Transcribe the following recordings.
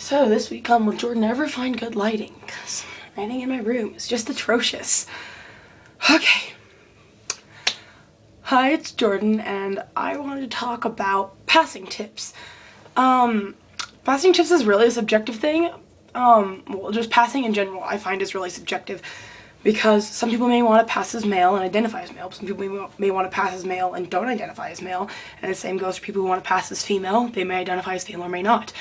So this week on Will Jordan ever find good lighting? Because lighting in my room is just atrocious. Okay. Hi, it's Jordan, and I wanted to talk about passing tips. Passing tips is really a subjective thing. Well, just passing in general I find is really subjective because some people may want to pass as male and identify as male. Some people may want to pass as male and don't identify as male. And the same goes for people who want to pass as female. They may identify as female or may not.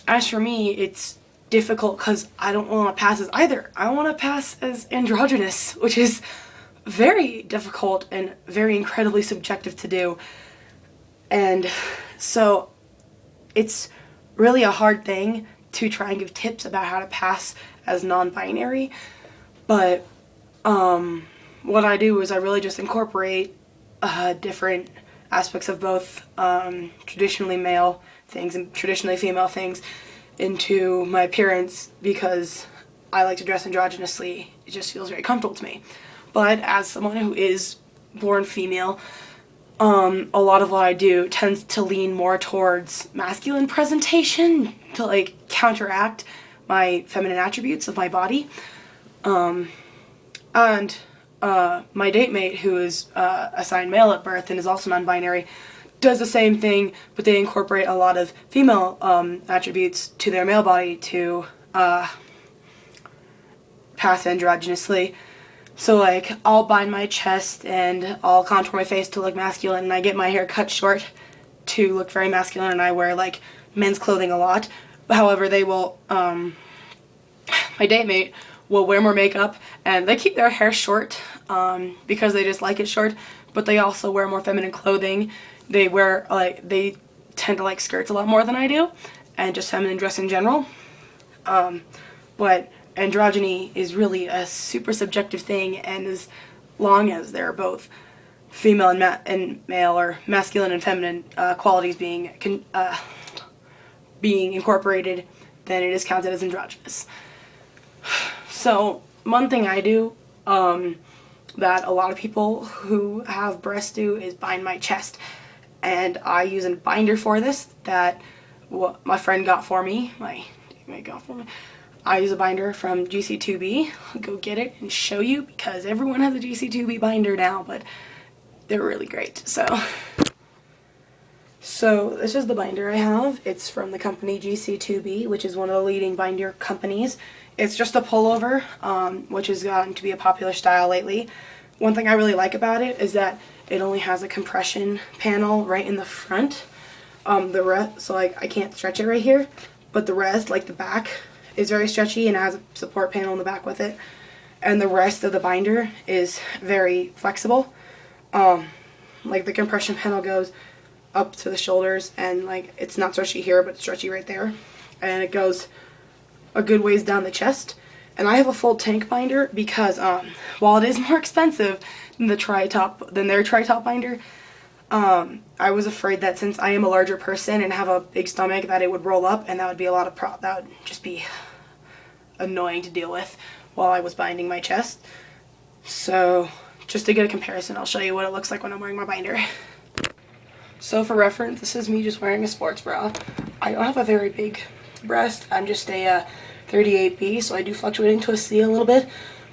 As for me, it's difficult because I don't want to pass as either. I want to pass as androgynous, which is very difficult and very incredibly subjective to do. And so it's really a hard thing to try and give tips about how to pass as non-binary. But what I do is I really just incorporate different aspects of both traditionally male things and traditionally female things into my appearance because I like to dress androgynously. It just feels very comfortable to me. But as someone who is born female, a lot of what I do tends to lean more towards masculine presentation to like counteract my feminine attributes of my body. And my date mate, who is assigned male at birth and is also non-binary, does the same thing, but they incorporate a lot of female attributes to their male body to pass androgynously. So like I'll bind my chest and I'll contour my face to look masculine, and I get my hair cut short to look very masculine, and I wear like men's clothing a lot. However, they will my date mate will wear more makeup, and they keep their hair short because they just like it short, but they also wear more feminine clothing. They tend to like skirts a lot more than I do, and just feminine dress in general. But androgyny is really a super subjective thing, and as long as they're both female and male, or masculine and feminine qualities being incorporated, then it is counted as androgynous. So one thing I do that a lot of people who have breasts do is bind my chest, and I use a binder for this that my friend got for me. I use a binder from GC2B. I'll go get it and show you because everyone has a GC2B binder now, but they're really great. So this is the binder I have. It's from the company GC2B, which is one of the leading binder companies. It's just a pullover, which has gotten to be a popular style lately. One thing I really like about it is that it only has a compression panel right in the front. So like I can't stretch it right here, but the rest, like the back, is very stretchy and has a support panel in the back with it. And the rest of the binder is very flexible. Like the compression panel goes up to the shoulders, and like it's not stretchy here, but it's stretchy right there. And it goes a good ways down the chest. And I have a full tank binder because while it is more expensive than their tri-top binder, I was afraid that since I am a larger person and have a big stomach that it would roll up, and that would be that would just be annoying to deal with while I was binding my chest. So just to get a comparison, I'll show you what it looks like when I'm wearing my binder. So for reference, this is me just wearing a sports bra. I don't have a very big breast. I'm just a 38B, so I do fluctuate into a C a little bit,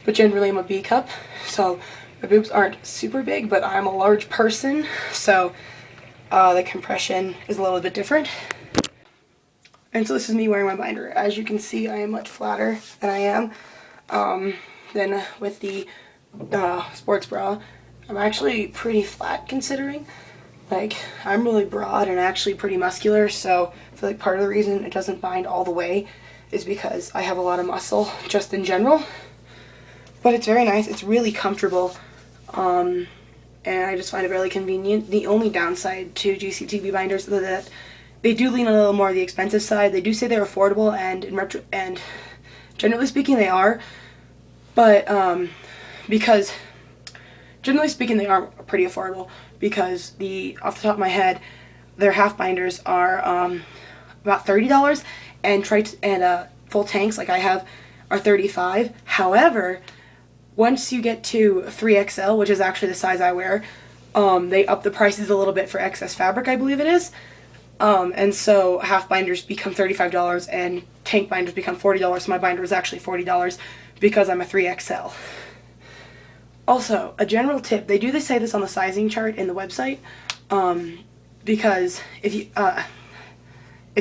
but generally I'm a B cup. So my boobs aren't super big, but I'm a large person, so the compression is a little bit different. And so this is me wearing my binder. As you can see, I am much flatter than I am than with the sports bra. I'm actually pretty flat considering. Like, I'm really broad and actually pretty muscular, so I feel like part of the reason it doesn't bind all the way is because I have a lot of muscle just in general. But it's very nice. It's really comfortable. And I just find it really convenient. The only downside to GC2B binders is that they do lean a little more on the expensive side. They do say they're affordable, and generally speaking they are. But because generally speaking they are pretty affordable, because off the top of my head, their half binders are about $30, and full tanks like I have are $35. However, once you get to 3XL, which is actually the size I wear, they up the prices a little bit for excess fabric, I believe it is. And so half binders become $35 and tank binders become $40. So my binder is actually $40 because I'm a 3XL. Also, a general tip, they do say this on the sizing chart in the website, because if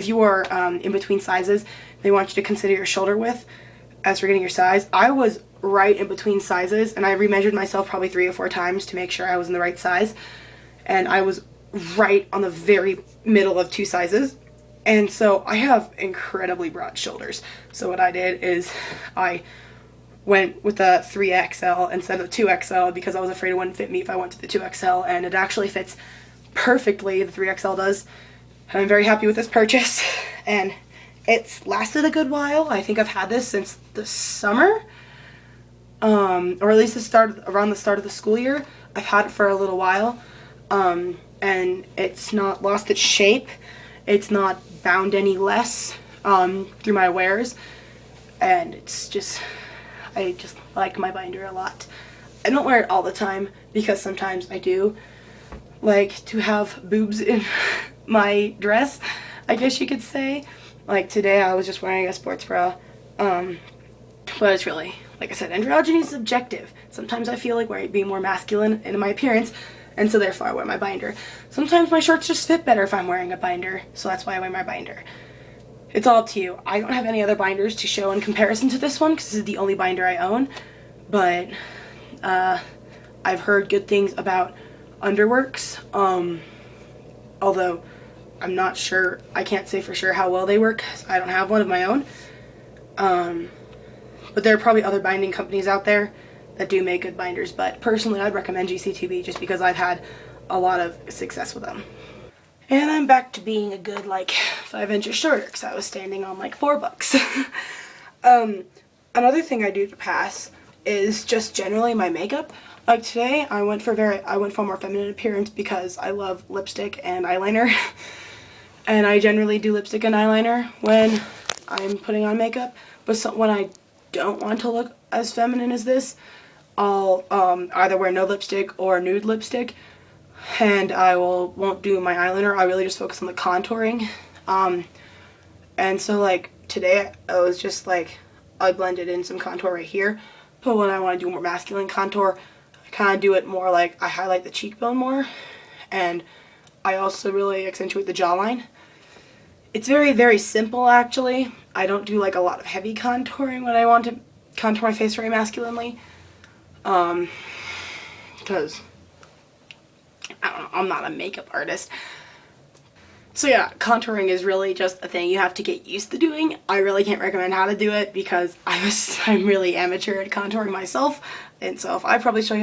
you are in between sizes, they want you to consider your shoulder width as for getting your size. I was right in between sizes, and I remeasured myself probably 3 or 4 times to make sure I was in the right size, and I was right on the very middle of 2 sizes. And so I have incredibly broad shoulders. So what I did is I went with a 3XL instead of 2XL because I was afraid it wouldn't fit me if I went to the 2XL, and it actually fits perfectly, the 3XL does. And I'm very happy with this purchase, and it's lasted a good while. I think I've had this since the summer, or at least around the start of the school year. I've had it for a little while, and it's not lost its shape. It's not bound any less through my wears, and it's just, I just like my binder a lot. I don't wear it all the time because sometimes I do like to have boobs in my dress, I guess you could say. Like today I was just wearing a sports bra, but it's really, like I said, androgyny is subjective. Sometimes I feel like being more masculine in my appearance, and so therefore I wear my binder. Sometimes my shirts just fit better if I'm wearing a binder, so that's why I wear my binder. It's all up to you. I don't have any other binders to show in comparison to this one because this is the only binder I own, but I've heard good things about Underworks, although I'm not sure, I can't say for sure how well they work because I don't have one of my own, but there are probably other binding companies out there that do make good binders, but personally I'd recommend GC2B just because I've had a lot of success with them. And I'm back to being a good like 5 inches shorter because I was standing on like $4. Another thing I do to pass is just generally my makeup. Like today I went for a more feminine appearance because I love lipstick and eyeliner. And I generally do lipstick and eyeliner when I'm putting on makeup, but when I don't want to look as feminine as this, I'll either wear no lipstick or nude lipstick, and I won't do my eyeliner. I really just focus on the contouring. And so like today I was just like, I blended in some contour right here, but when I want to do more masculine contour, I kind of do it more like I highlight the cheekbone more, and I also really accentuate the jawline. It's very, very simple actually. I don't do like a lot of heavy contouring when I want to contour my face very masculinely, because I don't know, I'm not a makeup artist. So yeah, contouring is really just a thing you have to get used to doing. I really can't recommend how to do it because I'm really amateur at contouring myself, and so if I show you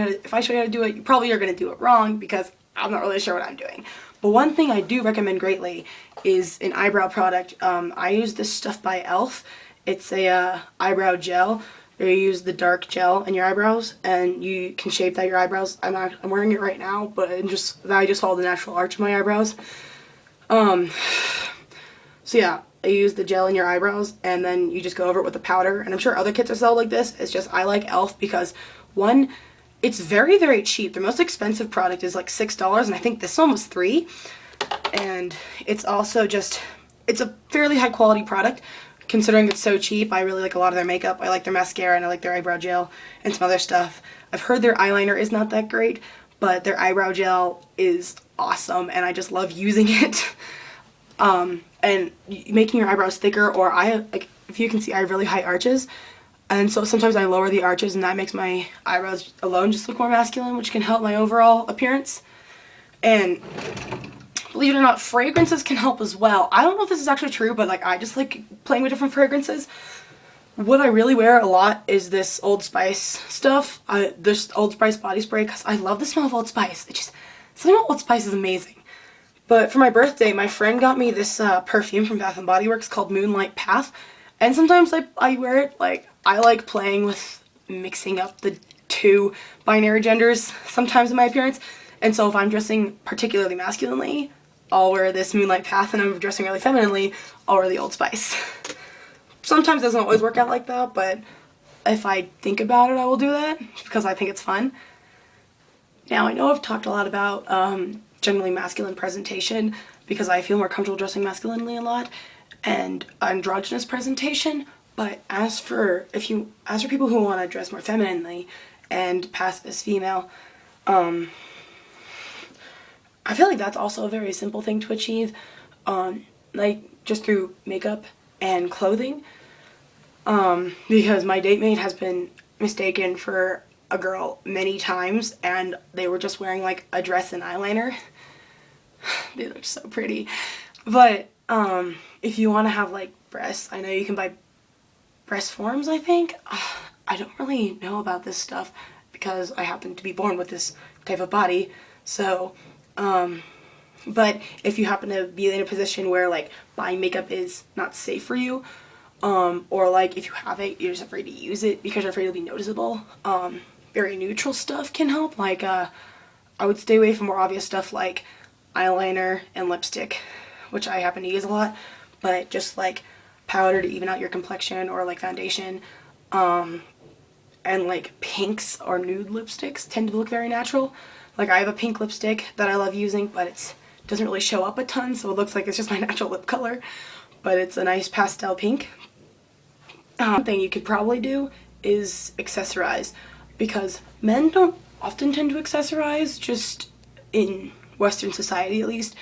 how to do it, you probably are going to do it wrong because I'm not really sure what I'm doing. But one thing I do recommend greatly is an eyebrow product. I use this stuff by e.l.f. It's a eyebrow gel. You use the dark gel in your eyebrows, and you can shape out your eyebrows. I'm wearing it right now, but I just follow the natural arch of my eyebrows. So yeah, you use the gel in your eyebrows, and then you just go over it with the powder. And I'm sure other kits are sold like this. It's just I like e.l.f. because one, it's very, very cheap. Their most expensive product is like $6, and I think this one was $3. And it's also just, it's a fairly high quality product considering it's so cheap. I really like a lot of their makeup. I like their mascara, and I like their eyebrow gel and some other stuff. I've heard their eyeliner is not that great, but their eyebrow gel is awesome, and I just love using it. And making your eyebrows thicker, or if you can see, I have really high arches. And so sometimes I lower the arches, and that makes my eyebrows alone just look more masculine, which can help my overall appearance. And believe it or not, fragrances can help as well. I don't know if this is actually true, but like I just like playing with different fragrances. What I really wear a lot is this Old Spice stuff. This Old Spice body spray, because I love the smell of Old Spice. Something about Old Spice is amazing. But for my birthday, my friend got me this perfume from Bath & Body Works called Moonlight Path. And sometimes I wear it, like, I like playing with mixing up the two binary genders sometimes in my appearance. And so if I'm dressing particularly masculinely, I'll wear this Moonlight Path, and if I'm dressing really femininely, I'll wear the Old Spice. Sometimes it doesn't always work out like that, but if I think about it, I will do that, just because I think it's fun. Now, I know I've talked a lot about generally masculine presentation because I feel more comfortable dressing masculinely a lot, and androgynous presentation. But as for people who want to dress more femininely and pass as female, I feel like that's also a very simple thing to achieve, like just through makeup and clothing. Because my date mate has been mistaken for a girl many times, and they were just wearing like a dress and eyeliner. They look so pretty. But if you want to have like breasts, I know you can buy breast forms, I think. I don't really know about this stuff because I happen to be born with this type of body. So but if you happen to be in a position where like buying makeup is not safe for you, or like if you have it, you're just afraid to use it because you're afraid it'll be noticeable, very neutral stuff can help. Like I would stay away from more obvious stuff like eyeliner and lipstick, which I happen to use a lot, but just like powder to even out your complexion, or like foundation, and like pinks or nude lipsticks tend to look very natural. Like I have a pink lipstick that I love using, but it doesn't really show up a ton, so it looks like it's just my natural lip color, but it's a nice pastel pink. One thing you could probably do is accessorize, because men don't often tend to accessorize, just in Western society at least,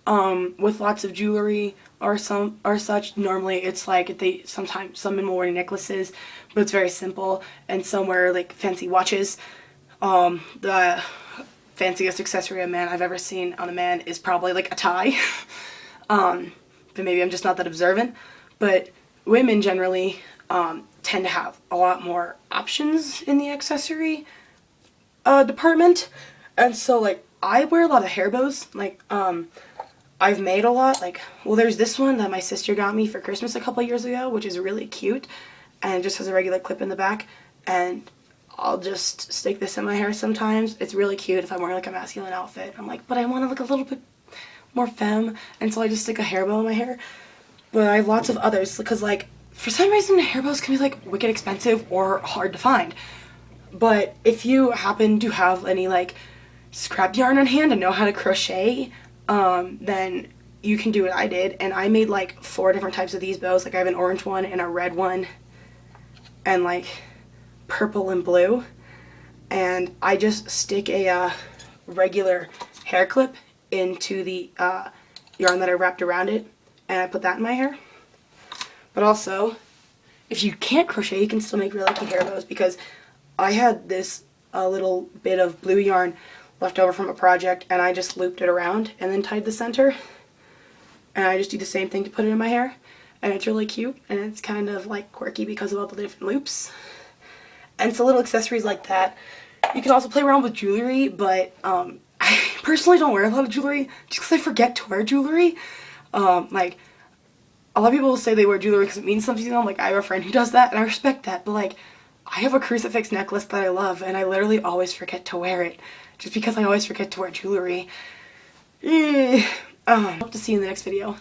with lots of jewelry or such. Normally it's like sometimes some men will wear necklaces, but it's very simple, and some wear like fancy watches. The fanciest accessory a man I've ever seen on a man is probably like a tie. But maybe I'm just not that observant. But women generally tend to have a lot more options in the accessory department. And so like I wear a lot of hair bows. Like I've made a lot. Like, well, there's this one that my sister got me for Christmas a couple years ago, which is really cute, and it just has a regular clip in the back, and I'll just stick this in my hair sometimes. It's really cute if I'm wearing like a masculine outfit. I'm like, but I want to look a little bit more femme, and so I just stick a hair bow in my hair. But I have lots of others, because like for some reason hair bows can be like wicked expensive or hard to find. But if you happen to have any like scrap yarn on hand and know how to crochet, then you can do what I did, and I made like 4 different types of these bows. Like I have an orange one and a red one and like purple and blue, and I just stick a regular hair clip into the yarn that I wrapped around it, and I put that in my hair. But also, if you can't crochet, you can still make really cute hair bows, because I had this little bit of blue yarn left over from a project, and I just looped it around and then tied the center, and I just do the same thing to put it in my hair, and it's really cute, and it's kind of like quirky because of all the different loops. And so little accessories like that. You can also play around with jewelry, but I personally don't wear a lot of jewelry just because I forget to wear jewelry. Like a lot of people will say they wear jewelry because it means something to them. Like I have a friend who does that, and I respect that, but like I have a crucifix necklace that I love, and I literally always forget to wear it just because I always forget to wear jewelry. Hope to see you in the next video.